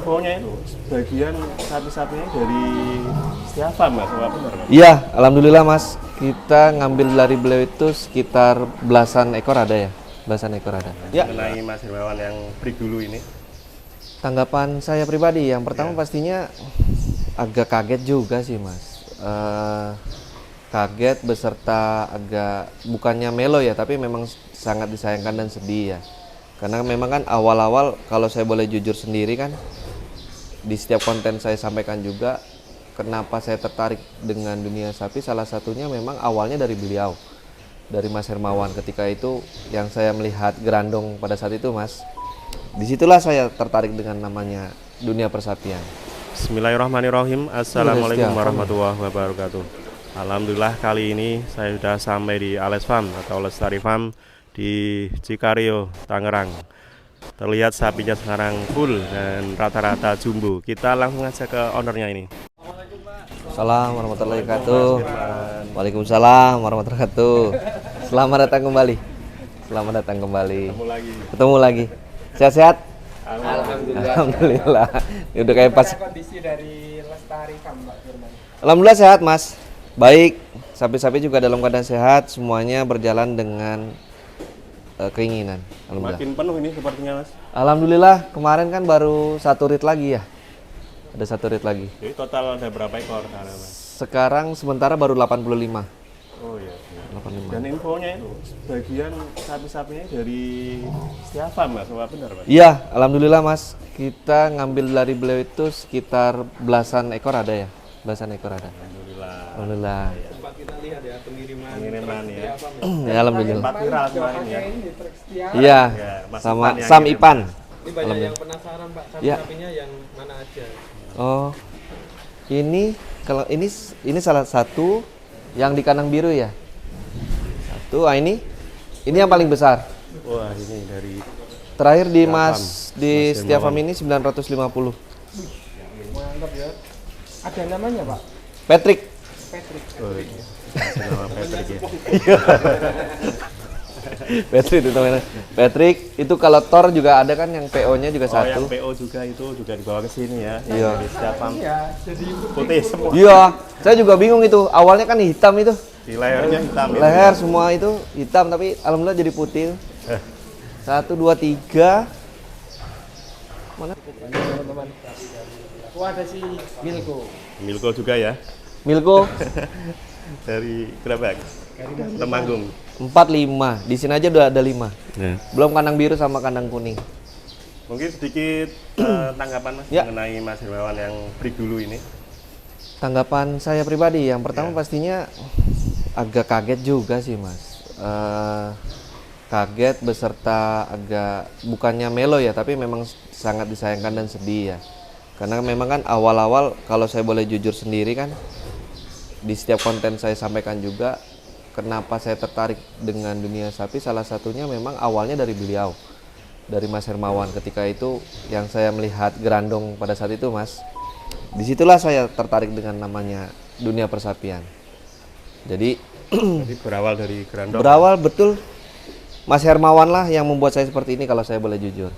infonya itu sebagian sapi-sapinya dari Setiafarm, Mas, apa benar, Mas? Iya, alhamdulillah Mas. Kita ngambil dari beliau itu sekitar belasan ekor ada ya. Belasan ekor ada. Ya. Mengenai Mas Hermawan yang break dulu ini. Tanggapan saya pribadi, yang pertama pastinya agak kaget juga sih Mas. Kaget beserta agak bukannya melo ya, tapi memang sangat disayangkan dan sedih ya. Karena memang kan awal-awal kalau saya boleh jujur sendiri kan, di setiap konten saya sampaikan juga kenapa saya tertarik dengan dunia sapi, salah satunya memang awalnya dari beliau, dari Mas Hermawan. Ketika itu yang saya melihat Grandong pada saat itu Mas, disitulah saya tertarik dengan namanya dunia persapian. Bismillahirrahmanirrahim. Assalamualaikum warahmatullahi wabarakatuh. Alhamdulillah kali ini saya sudah sampai di Ales Farm atau Lestari Farm di Cikario, Tangerang. Terlihat sapinya sekarang full dan rata-rata jumbo. Kita langsung aja ke ownernya ini. Assalamualaikum warahmatullahi wabarakatuh. Waalaikumsalam warahmatullahi wabarakatuh. Selamat datang kembali. Selamat datang kembali. Ketemu lagi. Sehat-sehat? Alhamdulillah. Ini udah kayak pas. Kondisi dari Lestari Farm, Pak Firman. Alhamdulillah sehat Mas. Baik. Sapi-sapi juga dalam keadaan sehat. Semuanya berjalan dengan keinginan. Alhamdulillah. Makin penuh ini sepertinya, Mas. Alhamdulillah kemarin kan baru satu rit lagi ya. Ada satu rit lagi. Jadi total ada berapa ekor sekarang, Mas? Sekarang sementara baru 85. Oh iya. 85. Dan infonya itu sebagian sapi-sapinya dari Setiafarm, Mas, apa benar, Mas? Iya, alhamdulillah Mas. Kita ngambil dari beliau itu sekitar belasan ekor ada ya. Belasan ekor ada. Alhamdulillah. Alhamdulillah. Sempat kita lihat ya pengiriman ya. Ya, alhamdulillah. Sempat viral kemarin ya. ini truk setia. Iya. Ya, Mas Sama Ipan yang Sam kirim. Ipan. Ini banyak yang penasaran Pak, Ya. sapi-sapinya yang mana aja. Oh. Ini kalau ini salah satu yang di kandang biru ya. Satu, ini yang paling besar. Wah, ini dari Terakhir di Setiafarm. di Mas Setiafarm Hermawan. ini 950. Mantap ya. Ada namanya Pak? Patrick. Patrick. oh, iya. Masih nama Patrick ya. Patrick itu namanya. Patrick itu kalau Thor juga ada kan yang PO-nya juga Oh, satu. yang PO juga itu juga dibawa ke sini ya. Iya. Dari Setiafarm. Iya, jadi Putih semua. Iya, saya juga bingung itu. Awalnya kan hitam itu. Di lehernya hitam itu. Leher semua itu hitam tapi alhamdulillah jadi putih. 1 2 3. Mana? teman-teman. Wah, ada si Milko. Milko juga ya. Milko Dari Gerabak. Temanggung. 45. Di sini aja udah ada 5. Ya. Belum kandang biru sama kandang kuning. Mungkin sedikit tanggapan Mas Ya. mengenai Mas Hermawan yang break dulu ini. Tanggapan saya pribadi, yang pertama pastinya agak kaget juga sih Mas. Kaget beserta agak bukannya melo ya, tapi memang sangat disayangkan dan sedih ya. Karena memang kan awal-awal kalau saya boleh jujur sendiri kan, di setiap konten saya sampaikan juga kenapa saya tertarik dengan dunia sapi, salah satunya memang awalnya dari beliau, dari Mas Hermawan. Ketika itu yang saya melihat Grandong pada saat itu Mas, disitulah saya tertarik dengan namanya dunia persapian. Jadi Jadi berawal dari Grandong. berawal betul Mas Hermawan lah yang membuat saya seperti ini kalau saya boleh jujur.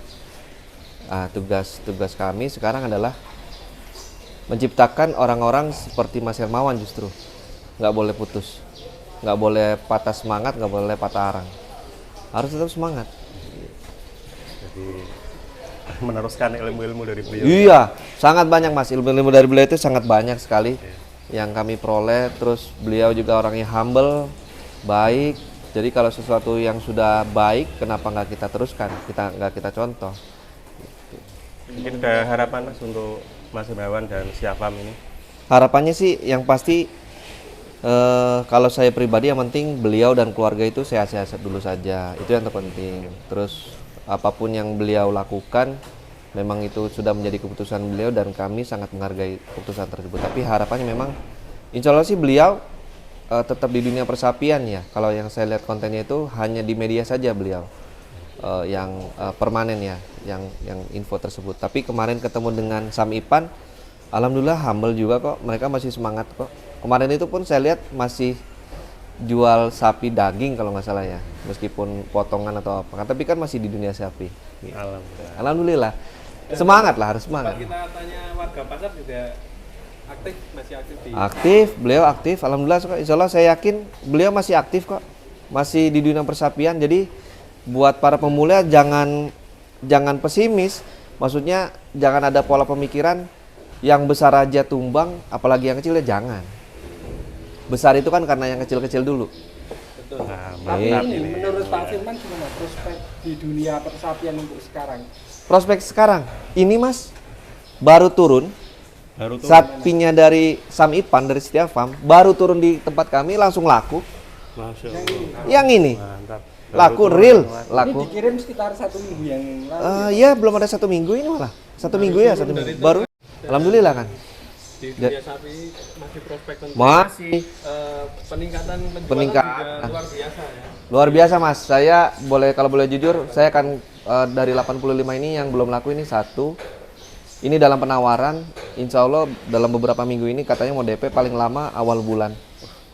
Tugas kami sekarang adalah menciptakan orang-orang seperti Mas Hermawan justru. Nggak boleh putus, nggak boleh patah semangat, nggak boleh patah arang. Harus tetap semangat. Jadi meneruskan ilmu-ilmu dari beliau. Iya, sangat banyak Mas. Ilmu-ilmu dari beliau itu sangat banyak sekali yang kami peroleh. Terus beliau juga orangnya humble, baik. Jadi kalau sesuatu yang sudah baik, kenapa nggak kita teruskan? Nggak kita contoh. Mungkin ada harapan Mas untuk Mas Hermawan dan Setiafarm ini. Harapannya sih yang pasti kalau saya pribadi yang penting beliau dan keluarga itu sehat-sehat dulu saja. Itu yang terpenting. Terus apapun yang beliau lakukan memang itu sudah menjadi keputusan beliau dan kami sangat menghargai keputusan tersebut. Tapi harapannya memang insya Allah sih beliau tetap di dunia persapian ya. Kalau yang saya lihat kontennya itu hanya di media saja beliau yang permanen ya, yang info tersebut. Tapi kemarin ketemu dengan Sam Ipan, alhamdulillah humble juga kok. Mereka masih semangat kok. Kemarin itu pun saya lihat masih jual sapi daging kalau nggak salah ya, meskipun potongan atau apa. Tapi kan masih di dunia sapi. Alhamdulillah. Alhamdulillah. Semangat lah, harus semangat. Kita tanya warga pasar juga aktif, masih aktif di Aktif, beliau aktif. Alhamdulillah, insya Allah saya yakin beliau masih aktif kok, masih di dunia persapian. Jadi buat para pemula jangan pesimis. Maksudnya jangan ada pola pemikiran yang besar aja tumbang, apalagi yang kecil ya jangan. Besar itu kan karena yang kecil-kecil dulu. betul. Nah, Tapi mantap ini menurut Pak Firman gimana prospek di dunia persapian untuk sekarang? Prospek sekarang, ini Mas baru turun. Baru tuh Sapinya dari Sam Ipan dari Setia Farm baru turun di tempat kami langsung laku. Masya Allah. Yang ini Mantap. laku Baru real, turun, Ini laku. dikirim sekitar 1 minggu yang lalu. Ya belum ada 1 minggu ini malah. 1 minggu ya, 1 minggu. Baru. Alhamdulillah kan. Di dunia sapi masih prospek untuk Masih peningkatan penjualan Peningkatan. juga luar biasa ya. luar biasa Mas. Saya kalau boleh jujur, saya akan dari 85 ini yang belum laku ini 1. Ini dalam penawaran, insya Allah dalam beberapa minggu ini katanya mau DP paling lama awal bulan.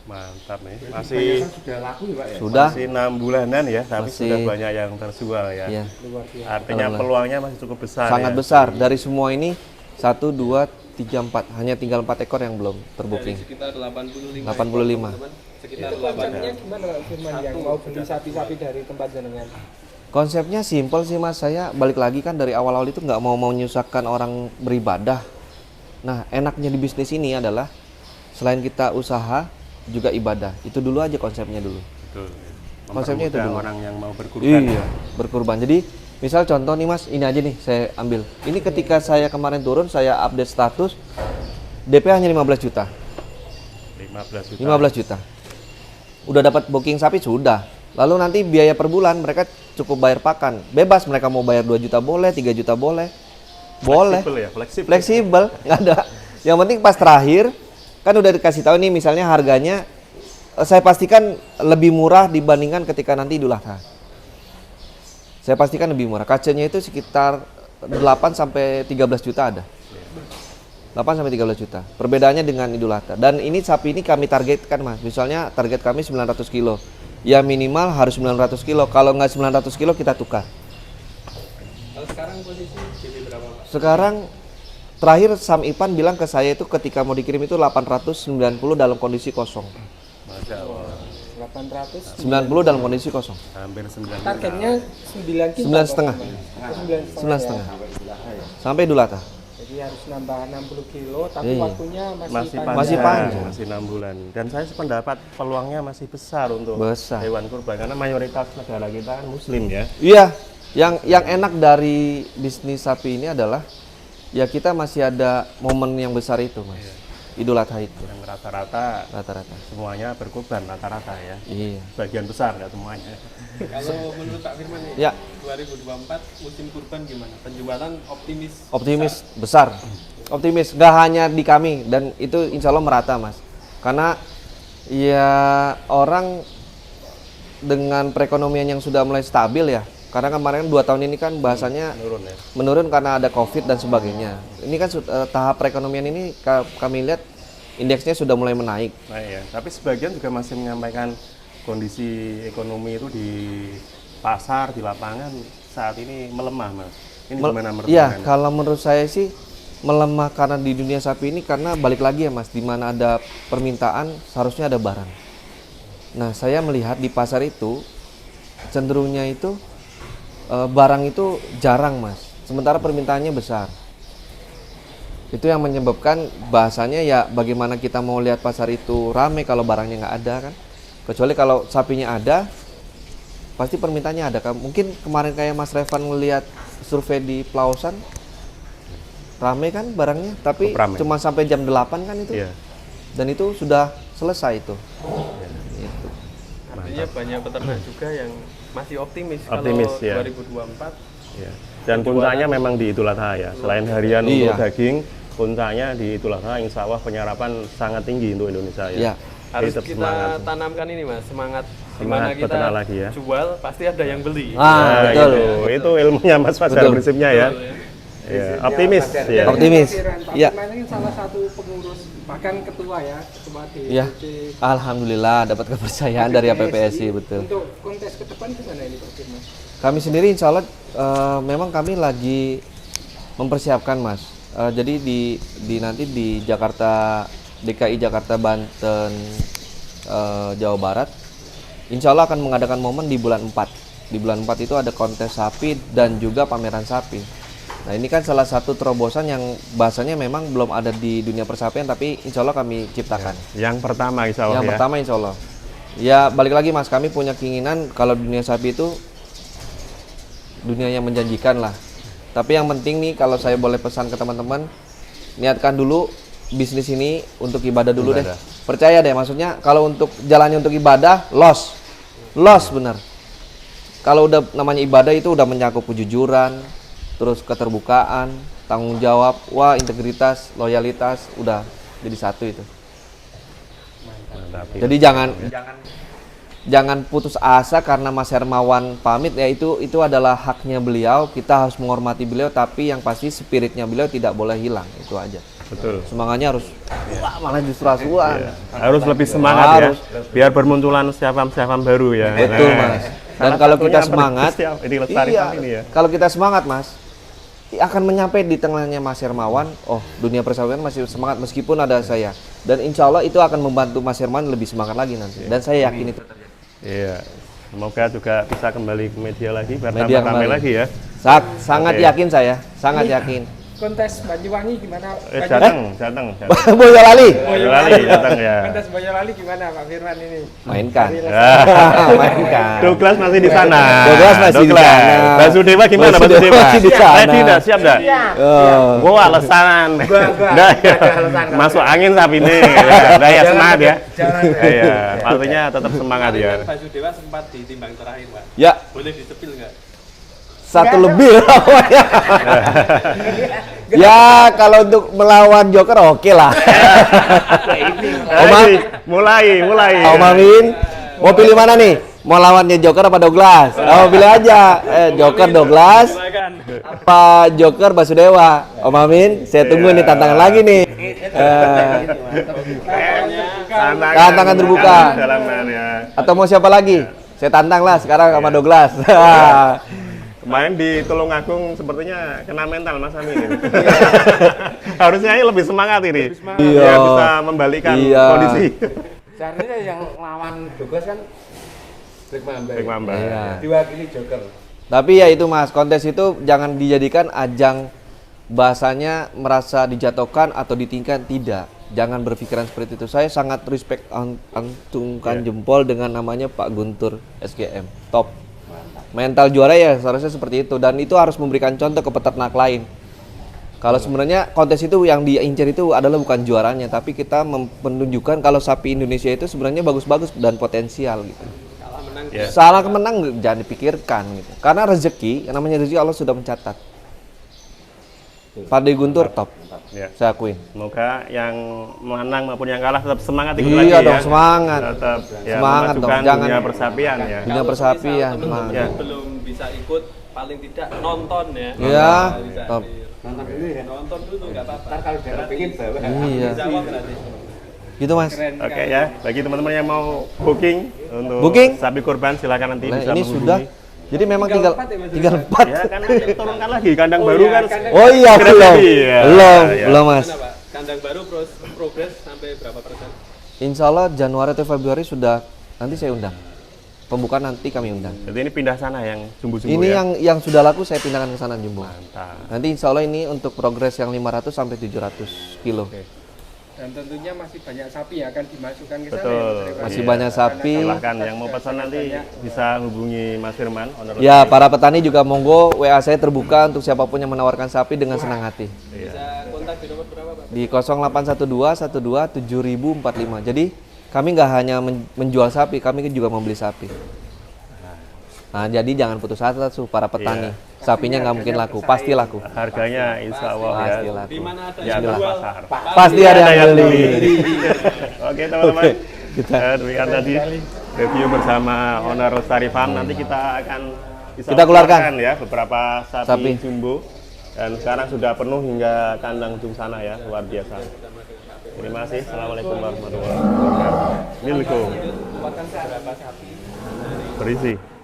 Mantap nih. Masih Sudah laku ya Pak ya? Sudah. masih 6 bulanan ya, tapi Masih. sudah banyak yang terjual ya. Ya, Luar biasa. Artinya Alhamdulillah. peluangnya masih cukup besar. sangat ya. besar. Dari semua ini 1, 2, 3, 4. Hanya tinggal 4 ekor yang belum Dari terbooking. sekitar 85. 85. teman-teman. Sekitar Itu konsepnya gimana Pak Firman yang mau beli sapi-sapi dari tempat jenengan? Konsepnya simpel sih Mas, saya balik lagi kan dari awal-awal itu nggak mau menyusahkan orang beribadah. Nah enaknya di bisnis ini adalah selain kita usaha juga ibadah. Itu dulu aja konsepnya dulu. Betul. Konsepnya itu Mempermudah dulu. orang yang mau berkurban. Iya, berkurban. Jadi misal contoh nih Mas, ini aja nih saya ambil. Ini ketika saya kemarin turun, saya update status, DP hanya 15 juta. 15 juta. 15 juta. Udah dapat booking sapi sudah. Lalu nanti biaya per bulan mereka cukup bayar pakan. Bebas mereka mau bayar 2 juta boleh, 3 juta boleh. Boleh. Fleksibel ya, fleksibel. Fleksibel, nggak ada. Yang penting pas terakhir kan udah dikasih tahu nih misalnya harganya saya pastikan lebih murah dibandingkan ketika nanti Idul Adha. Saya pastikan lebih murah. Kacanya itu sekitar 8 sampai 13 juta ada. 8 sampai 13 juta. Perbedaannya dengan Idul Adha. Dan ini sapi ini kami targetkan Mas. Misalnya target kami 900 kilo. Ya minimal harus 900 kilo. Kalau nggak 900 kilo kita tukar. Kalau sekarang posisi jadi berapa Pak? Sekarang terakhir Sam Ipan bilang ke saya itu ketika mau dikirim itu 890 dalam kondisi kosong. Masya Allah. 800. 90 dalam kondisi kosong. Hampir 9 juta. Targetnya 9 kilo. 9,5. 9,5. 9,5. Sampai Idul Adha. Jadi harus nambah 60 kilo, tapi Iya. waktunya masih, Masih panjang. Masih panjang. Masih 6 bulan. Dan saya sependapat peluangnya masih besar untuk Besar. hewan kurban karena mayoritas negara kita kan muslim ya. Iya, yang enak dari bisnis sapi ini adalah ya kita masih ada momen yang besar itu Mas. Idul Adha itu Yang rata-rata rata-rata. semuanya berkurban rata-rata ya. Iya. Sebagian besar nggak semuanya. Kalau menurut Pak Firman nih, Ya. 2024 musim kurban gimana? Penjualan optimis? Optimis besar. Optimis nggak hanya di kami dan itu insya Allah merata Mas. Karena ya orang dengan perekonomian yang sudah mulai stabil ya. Karena kemarin 2 tahun ini kan bahasanya Menurun ya. menurun karena ada COVID dan sebagainya. Ini kan tahap perekonomian ini kami lihat indeksnya sudah mulai menaik. Nah ya, tapi sebagian juga masih menyampaikan kondisi ekonomi itu di pasar, di lapangan saat ini melemah, Mas. Ini gimana menurut Iya, Anda? kalau menurut saya sih melemah karena di dunia sapi ini karena balik lagi ya Mas, di mana ada permintaan seharusnya ada barang. Nah, saya melihat di pasar itu cenderungnya itu barang itu jarang Mas, sementara permintaannya besar. Itu yang menyebabkan bahasanya ya bagaimana kita mau lihat pasar itu rame kalau barangnya nggak ada kan. Kecuali kalau sapinya ada, pasti permintaannya ada. Mungkin kemarin kayak Mas Revan ngelihat survei di Plausan, rame kan barangnya, tapi Cukup rame. cuma sampai jam 8 kan itu. Iya. Dan itu sudah selesai itu. Itu. Artinya banyak peternak juga yang masih optimis, Optimis, kalau ya. 2024 Ya. Dan puncaknya memang di Idul Adha ya. Selain harian untuk Iya. daging, puncaknya di Idul Adha insya Allah penyerapan sangat tinggi untuk Indonesia ya. Iya. harus Tetap kita semangat. tanamkan ini Mas, semangat Semangat dimana kita peternak lagi ya. jual pasti ada yang beli. Ah, betul. Itu ilmunya Mas Fajar Betul. prinsipnya ya. Ya, optimis ya. Optimis. Pak Iya. Firman ini salah satu pengurus, bahkan ketua ya, ketua Iya. DPC. Alhamdulillah dapat kepercayaan dari APPSI betul. Untuk kontes ke depan gimana ini Pak Firman? Kami sendiri insya Allah memang kami lagi Mempersiapkan Mas. Jadi di nanti di Jakarta, DKI Jakarta, Banten, Jawa Barat, insya Allah akan mengadakan momen di bulan 4. Di bulan 4 itu ada kontes sapi dan juga pameran sapi. Nah ini kan salah satu terobosan yang bahasanya memang belum ada di dunia persapian, tapi insya Allah kami ciptakan. Yang pertama insya Allah Yang ya. pertama insya Allah. Ya balik lagi Mas, kami punya keinginan kalau dunia sapi itu dunia yang menjanjikan lah. Tapi yang penting nih kalau saya boleh pesan ke teman-teman, niatkan dulu bisnis ini untuk ibadah dulu deh. Percaya deh, maksudnya kalau untuk jalannya untuk ibadah, loss benar. Kalau udah namanya ibadah itu udah mencakup kejujuran, terus keterbukaan, tanggung jawab, wah integritas, loyalitas, udah jadi satu itu. Mantap. Jadi jangan putus asa karena Mas Hermawan pamit ya, itu adalah haknya beliau, kita harus menghormati beliau, tapi yang pasti spiritnya beliau tidak boleh hilang, itu aja. Betul. Semangatnya harus wah, malah justru asuhan. Harus lebih semangat ya, biar bermunculan siapam baru ya. Betul Mas. Dan kalau kita semangat, ini Lestari iya, Farm ini ya. kalau kita semangat Mas, akan menyampai di tengahnya Mas Hermawan, oh dunia persapian masih semangat meskipun ada saya. Dan insya Allah itu akan membantu Mas Hermawan lebih semangat lagi nanti. Dan saya yakin itu terjadi. Iya. Semoga juga bisa kembali ke media lagi, biar Media ramai kembali. lagi ya. Sangat Oke. yakin saya, sangat yakin. Kontes Banyuwangi gimana? Datang. Boyolali. Boyolali datang ya. Kontes Boyolali gimana Pak Firman ini? Mainkan. Mainkan. Douglas masih di sana. Douglas masih di sana. Basudewa gimana Basudewa Basudewa? masih di sana. Ready enggak? Siap enggak? Oh. Gua alasan. Nah, ya. Masuk angin sapi ini. Nah, ya semangat ya. Iya, pastinya tetap semangat ya. Basudewa sempat ditimbang terakhir, Pak. Ya, Boleh disepil nggak? satu lebih namanya. Ya, kalau untuk melawan Joker oke lah. Mulai. Om Amin, mau pilih mana nih? Mau lawannya Joker apa Douglas? Oh, pilih aja. Joker Douglas, apa Joker Basudewa? Om Amin, saya tunggu nih tantangan lagi nih. Tantangan terbuka. Atau mau siapa lagi? Saya tantang lah sekarang sama Douglas. Kemarin di Tulungagung sepertinya kena mental Mas Amin. Harusnya lebih semangat ini. Iya. Ya, bisa membalikan Iya. kondisi. Seharusnya yang lawan Douglas kan Black Mamba. Baik, Mamba. Iya. Diwakili Joker. Tapi ya itu Mas, kontes itu jangan dijadikan ajang bahasanya merasa dijatuhkan atau ditinggikan, tidak. Jangan berpikiran seperti itu. Saya sangat respect angtungkan jempol dengan namanya Pak Guntur SGM. Top. Mental juara ya seharusnya seperti itu, dan itu harus memberikan contoh ke peternak lain. Kalau sebenarnya kontes itu yang diincar itu adalah bukan juaranya, tapi kita menunjukkan kalau sapi Indonesia itu sebenarnya bagus-bagus dan potensial gitu. Ya. Salah menang jangan dipikirkan gitu. Karena rezeki, yang namanya rezeki Allah sudah mencatat. Pak De Guntur top. Ya. Saya akuin. Semoga yang menang maupun yang kalah tetap semangat ikut Iya lagi dong, ya. semangat. Tetap ya, Semangat dong, memajukan jangan- dunia persapian ya. Dunia persapian, Teman-teman semangat. Ya. belum bisa ikut, paling tidak nonton ya. Iya, Bisa top. Nonton dulu ya. nonton dulu nggak apa-apa. Ntar kalau udah kepingin bawa. Iya. Jawab berarti. Gitu Mas. Oke ya, bagi teman-teman yang mau booking untuk Booking? sapi kurban silakan nanti Nah, bisa ini menghubungi. sudah. Jadi memang tinggal 4. Ya kan nanti turunkan lagi kandang Oh, baru iya, kan. kandang- Oh iya, Keren belum. lagi, ya. Belum, Ya. belum Mas. Gimana, Pak? Kandang baru progres sampai berapa persen? Insya Allah Januari atau Februari sudah, nanti saya undang. Pembukaan nanti kami undang. Jadi ini pindah sana yang jumbo-jumbo Ini ya. yang sudah laku saya pindahkan ke sana jumbo. Mantap. Nanti insya Allah ini untuk progres yang 500 sampai 700 kilo. Dan tentunya masih banyak sapi yang akan dimasukkan ke sana. Betul. ya, Mas Rifan? Masih Iya. banyak sapi. Silahkan yang mau pesan nanti bisa hubungi Mas Firman. owner Ya, para petani juga monggo, WA saya terbuka untuk siapapun yang menawarkan sapi dengan senang hati. Bisa kontak di nomor berapa, Pak? Di 0812 12 7045. Jadi kami nggak hanya menjual sapi, kami juga membeli sapi. Nah, jadi jangan putus asa tuh para petani. Sapinya nggak mungkin laku, pasti laku. Harganya insya Allah ya. Pasti laku. Di mana ada Di yang atas jual, pasar. Pasti ada yang beli. Oke teman-teman, demikian tadi review bersama owner Lestari Farm. Nanti kita akan bisa Kita keluarkan. ya beberapa sapi, Sapi. jumbo, dan sekarang sudah penuh hingga kandang ujung sana ya, luar biasa. Terima kasih. Assalamualaikum warahmatullahi wabarakatuh. Assalamualaikum. berapa sapi? Berisi.